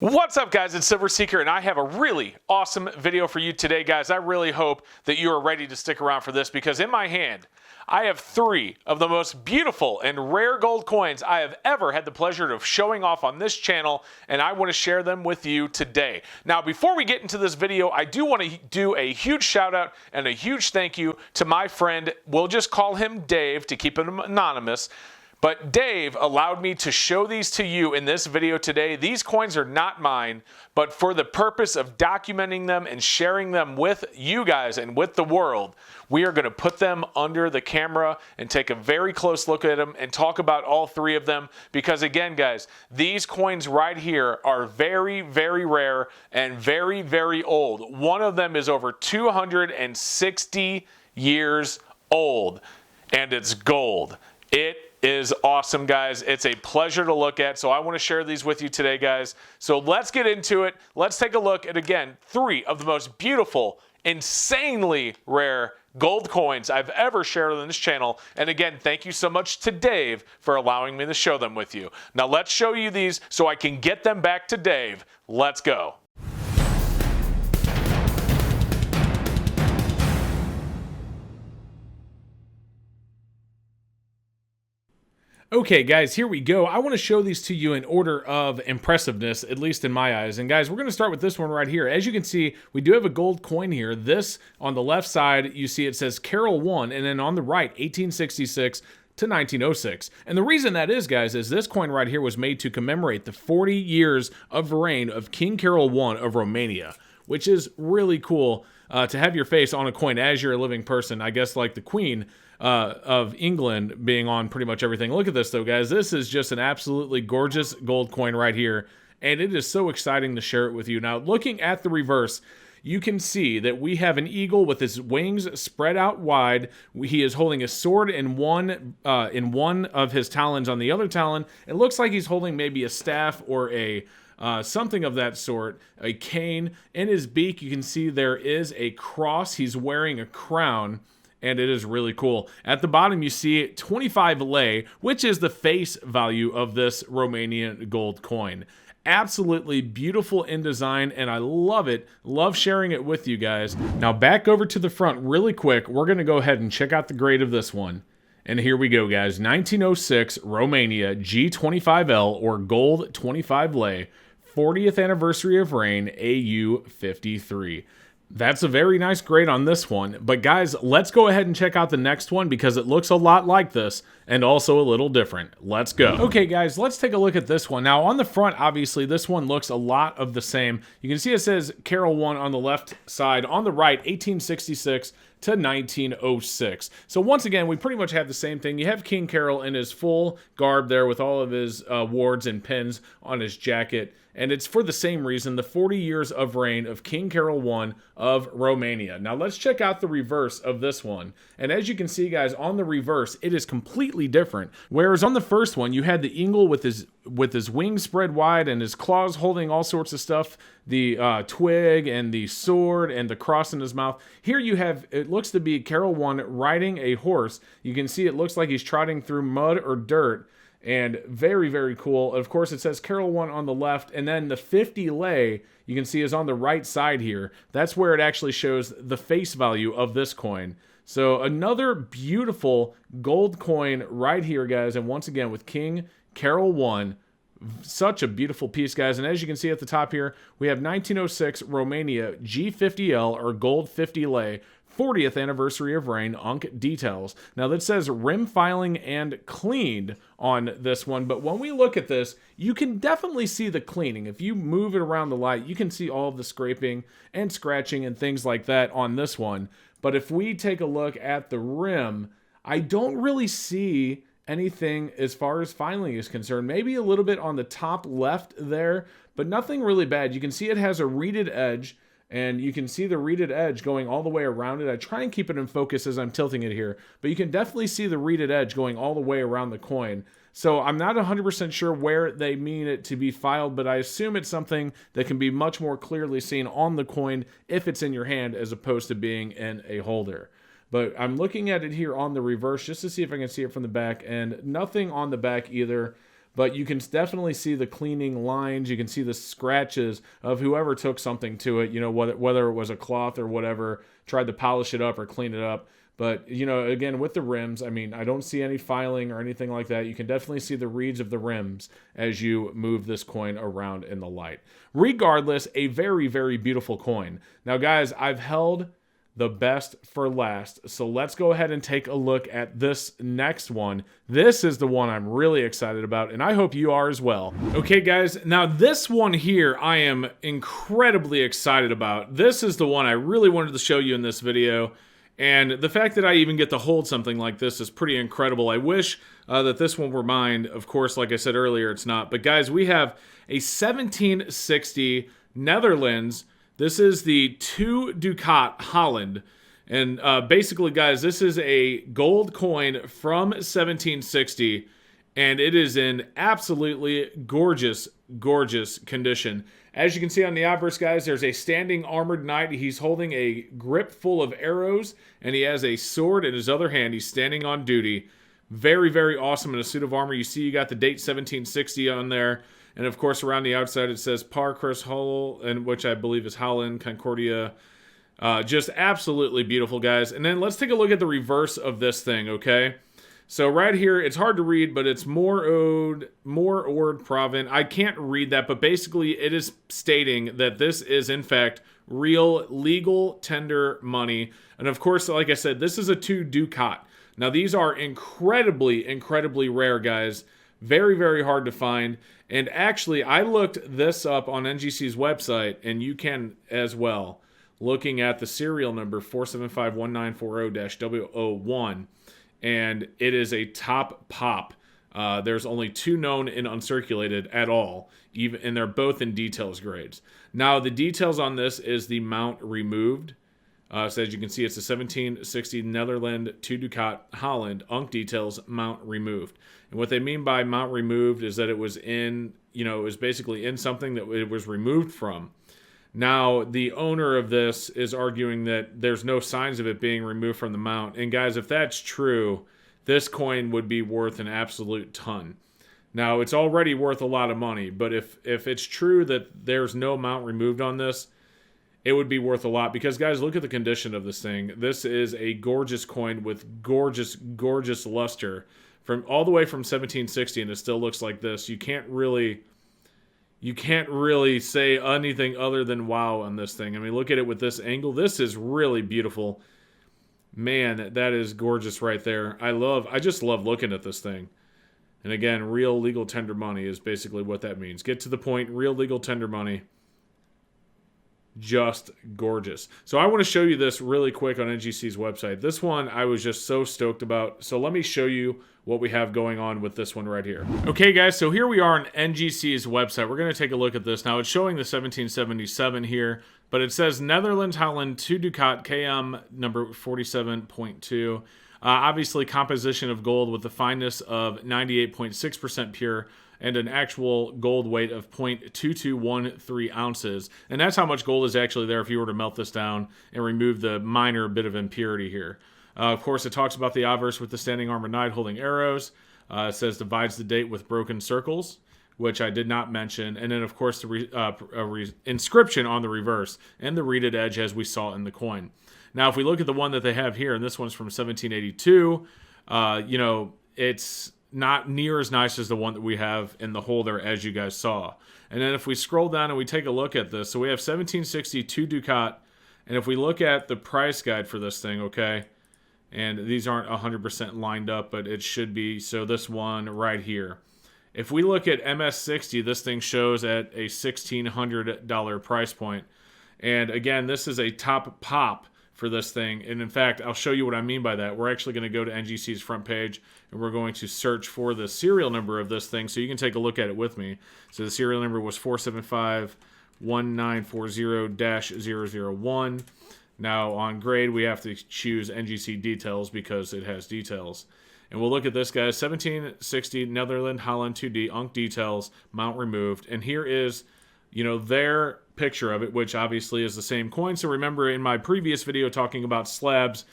What's up, guys? It's Silver Seeker, and I have a really awesome video for you today, guys. I really hope that you are ready to stick around for this, because in my hand, I have three of the most beautiful and rare gold coins I have ever had the pleasure of showing off on this channel, and I want to share them with you today. Now, before we get into this video, I do want to do a huge shout out and a huge thank you to my friend, we'll just call him Dave to keep him anonymous. But Dave allowed me to show these to you in this video today. These coins are not mine, but for the purpose of documenting them and sharing them with you guys and with the world, we are going to put them under the camera and take a very close look at them and talk about all three of them. Because again, guys, these coins right here are very, very rare and very, very old. One of them is over 260 years old, and it's gold. It is awesome, guys. It's a pleasure to look at, so I want to share these with you today, guys. So let's get into it. Let's take a look at, again, three of the most beautiful, insanely rare gold coins I've ever shared on this channel. And again, thank you so much to Dave for allowing me to show them with you. Now let's show you these so I can get them back to Dave. Let's go. Okay, guys, here we go. I want to show these to you in order of impressiveness, at least in my eyes. And guys, we're going to start with this one right here. As you can see, we do have a gold coin here. This, on the left side, you see it says Carroll 1, and then on the right, 1866 to 1906. And the reason that is, guys, is this coin right here was made to commemorate the 40 years of reign of King Carroll I of Romania, which is really cool to have your face on a coin as you're a living person. I guess like the Queen of England being on pretty much everything. Look at this, though, guys. This is just an absolutely gorgeous gold coin right here, and it is so exciting to share it with you. Now, looking at the reverse, you can see that we have an eagle with his wings spread out wide. He is holding a sword in one of his talons. On the other talon, it looks like he's holding maybe a staff or a something of that sort, a cane. In his beak, you can see there is a cross. He's wearing a crown, and it is really cool. At the bottom, you see 25 lei, which is the face value of this Romanian gold coin. Absolutely beautiful in design, and I love it. Love sharing it with you guys. Now, back over to the front really quick. We're going to go ahead and check out the grade of this one. And here we go, guys. 1906 Romania G25L, or gold 25 lei, 40th anniversary of reign, AU 53. That's a very nice grade on this one. But guys, let's go ahead and check out the next one, because it looks a lot like this and also a little different. Let's go. Okay, guys, let's take a look at this one. Now, on the front, obviously, this one looks a lot of the same. You can see it says Carroll 1 on the left side. On the right, 1866 to 1906. So once again, we pretty much have the same thing. You have King Carroll in his full garb there with all of his wards and pins on his jacket. And it's for the same reason, the 40 years of reign of King Carroll I of Romania. Now let's check out the reverse of this one. And as you can see, guys, on the reverse, it is completely different. Whereas on the first one, you had the eagle with his wings spread wide and his claws holding all sorts of stuff, the twig and the sword and the cross in his mouth. Here you have, it looks to be Carroll I riding a horse. You can see it looks like he's trotting through mud or dirt. And very, very cool. Of course, it says Carroll 1 on the left, and then the 50 lei, you can see, is on the right side here. That's where it actually shows the face value of this coin. So another beautiful gold coin right here, guys. And once again, with King Carroll I, such a beautiful piece, guys. And as you can see at the top here, we have 1906 Romania G50L, or gold 50 lei, 40th anniversary of reign, Unk details. Now that says rim filing and cleaned on this one, but when we look at this, you can definitely see the cleaning. If you move it around the light, you can see all of the scraping and scratching and things like that on this one. But if we take a look at the rim, I don't really see anything as far as filing is concerned. Maybe a little bit on the top left there, but nothing really bad. You can see it has a reeded edge, and you can see the reeded edge going all the way around it. I try and keep it in focus as I'm tilting it here, but you can definitely see the reeded edge going all the way around the coin. So I'm not 100% sure where they mean it to be filed, but I assume it's something that can be much more clearly seen on the coin if it's in your hand as opposed to being in a holder. But I'm looking at it here on the reverse just to see if I can see it from the back, and nothing on the back either. but you can definitely see the cleaning lines. You can see the scratches of whoever took something to it, whether it was a cloth or whatever, tried to polish it up or clean it up. But, again, with the rims, I mean, I don't see any filing or anything like that. You can definitely see the reeds of the rims as you move this coin around in the light. Regardless, a very, very beautiful coin. Now, guys, I've held the best for last. So let's go ahead and take a look at this next one. This is the one I'm really excited about, and I hope you are as well. Okay, guys, now this one here I am incredibly excited about. This is the one I really wanted to show you in this video. And the fact that I even get to hold something like this is pretty incredible. I wish that this one were mine. Of course, like I said earlier, it's not. But guys, we have a 1760 Netherlands. This is the 2 Ducat Holland. And basically, guys, this is a gold coin from 1760. And it is in absolutely gorgeous, gorgeous condition. As you can see on the obverse, guys, there's a standing armored knight. He's holding a grip full of arrows, and he has a sword in his other hand. He's standing on duty. Very, very awesome in a suit of armor. You see you got the date 1760 on there. And, of course, around the outside it says Parkers Hull, and which I believe is Holland, Concordia. Just absolutely beautiful, guys. And then let's take a look at the reverse of this thing, okay? So right here, it's hard to read, but it's more ord provent. I can't read that, but basically it is stating that this is, in fact, real legal tender money. And of course, like I said, this is a 2 Ducat. Now, these are incredibly, incredibly rare, guys. Very, very hard to find. And actually, I looked this up on NGC's website, and you can as well, looking at the serial number 4751940-001. And it is a top pop. There's only 2 known and uncirculated at all, and they're both in details grades. Now, the details on this is the mount removed. So as you can see, it's a 1760 Netherland 2 Ducat Holland, Unk details, mount removed. And what they mean by mount removed is that it was in, it was basically in something that it was removed from. Now, the owner of this is arguing that there's no signs of it being removed from the mount. And guys, if that's true, this coin would be worth an absolute ton. Now, it's already worth a lot of money, but if it's true that there's no mount removed on this, it would be worth a lot. Because, guys, look at the condition of this thing. This is a gorgeous coin with gorgeous, gorgeous luster from all the way from 1760, and it still looks like this. You can't really say anything other than wow on this thing. I mean, look at it with this angle. This is really beautiful. Man, that is gorgeous right there. I just love looking at this thing. And again, real legal tender money is basically what that means. Get to the point, real legal tender money. Just gorgeous. So I want to show you this really quick on NGC's website. This one I was just so stoked about. So let me show you what we have going on with this one right here. Okay, guys, so here we are on NGC's website. We're going to take a look at this. Now, it's showing the 1777 here, but it says Netherlands Holland 2 Ducat KM number 47.2. Obviously, composition of gold with the fineness of 98.6% pure and an actual gold weight of 0.2213 ounces. And that's how much gold is actually there if you were to melt this down and remove the minor bit of impurity here. Of course, it talks about the obverse with the standing armored knight holding arrows. It says divides the date with broken circles, which I did not mention. And then, of course, the inscription on the reverse and the reeded edge as we saw in the coin. Now, if we look at the one that they have here, and this one's from 1782, it's not near as nice as the one that we have in the holder, as you guys saw. And then if we scroll down and we take a look at this, so we have 1762 Ducat, and if we look at the price guide for this thing, okay, and these aren't 100% lined up, but it should be, so this one right here. If we look at MS60, this thing shows at a $1,600 price point. And again, this is a top pop for this thing. And in fact, I'll show you what I mean by that. We're actually going to go to NGC's front page and we're going to search for the serial number of this thing so you can take a look at it with me. So the serial number was 4751940-001. Now on grade, we have to choose NGC details because it has details. And we'll look at this, guys. 1760 Netherland Holland 2D Unk details, mount removed. And here is, their picture of it, which obviously is the same coin. So remember in my previous video talking about slabs,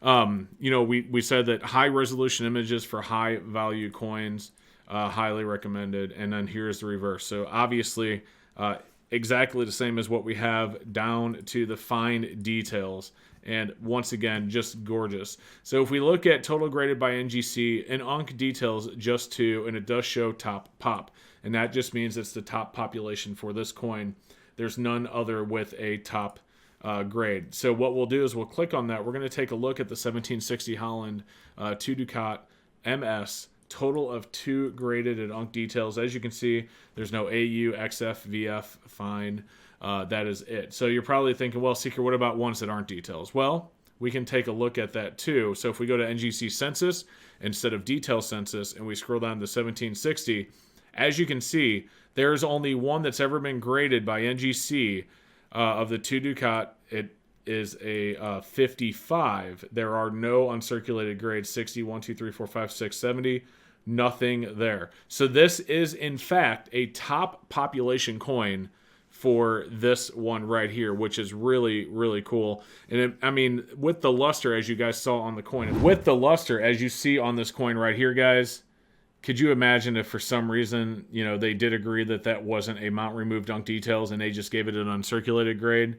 we said that high resolution images for high value coins. highly recommended. And then here's the reverse. So obviously, exactly the same as what we have, down to the fine details. And once again, just gorgeous. So if we look at total graded by NGC, and Unk details just 2, and it does show top pop. And that just means it's the top population for this coin. There's none other with a top grade. So what we'll do is we'll click on that. We're going to take a look at the 1760 Holland 2 Ducat MS. Total of 2 graded at Unk details. As you can see, there's no AU, XF, VF, fine. That is it. So you're probably thinking, well, Seeker, what about ones that aren't details? Well, we can take a look at that too. So if we go to NGC Census instead of Detail Census, and we scroll down to 1760, as you can see, there's only one that's ever been graded by NGC of the 2 Ducat. It is a 55. There are no uncirculated grades, 60, 1, 2, 3, 4, 5, 6, 70. Nothing there. So this is, in fact, a top population coin for this one right here, which is really, really cool. And I mean, with the luster, as you guys saw on the coin, with the luster, as you see on this coin right here, guys, could you imagine if for some reason, you know, they did agree that that wasn't a mount removed Unk details and they just gave it an uncirculated grade?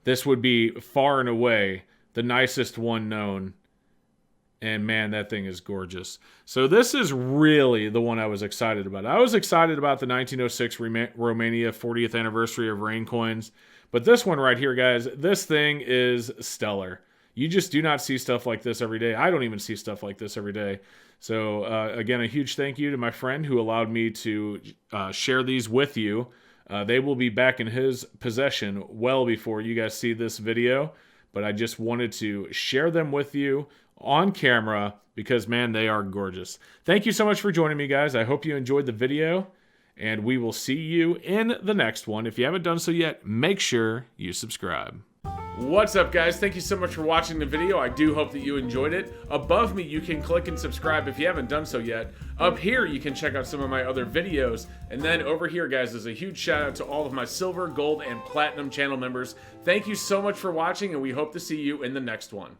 This would be far and away the nicest one known. And man, that thing is gorgeous. So this is really the one I was excited about. I was excited about the 1906 Romania 40th anniversary of rain coins. But this one right here, guys, this thing is stellar. You just do not see stuff like this every day. I don't even see stuff like this every day. So again, a huge thank you to my friend who allowed me to share these with you. They will be back in his possession well before you guys see this video. But I just wanted to share them with you on camera because, man, they are gorgeous. Thank you so much for joining me, guys. I hope you enjoyed the video, and we will see you in the next one. If you haven't done so yet, make sure you subscribe. What's up, guys? Thank you so much for watching the video. I do hope that you enjoyed it. Above me, you can click and subscribe if you haven't done so yet. Up here, you can check out some of my other videos. And then over here, guys, is a huge shout out to all of my silver, gold, and platinum channel members. Thank you so much for watching, and we hope to see you in the next one.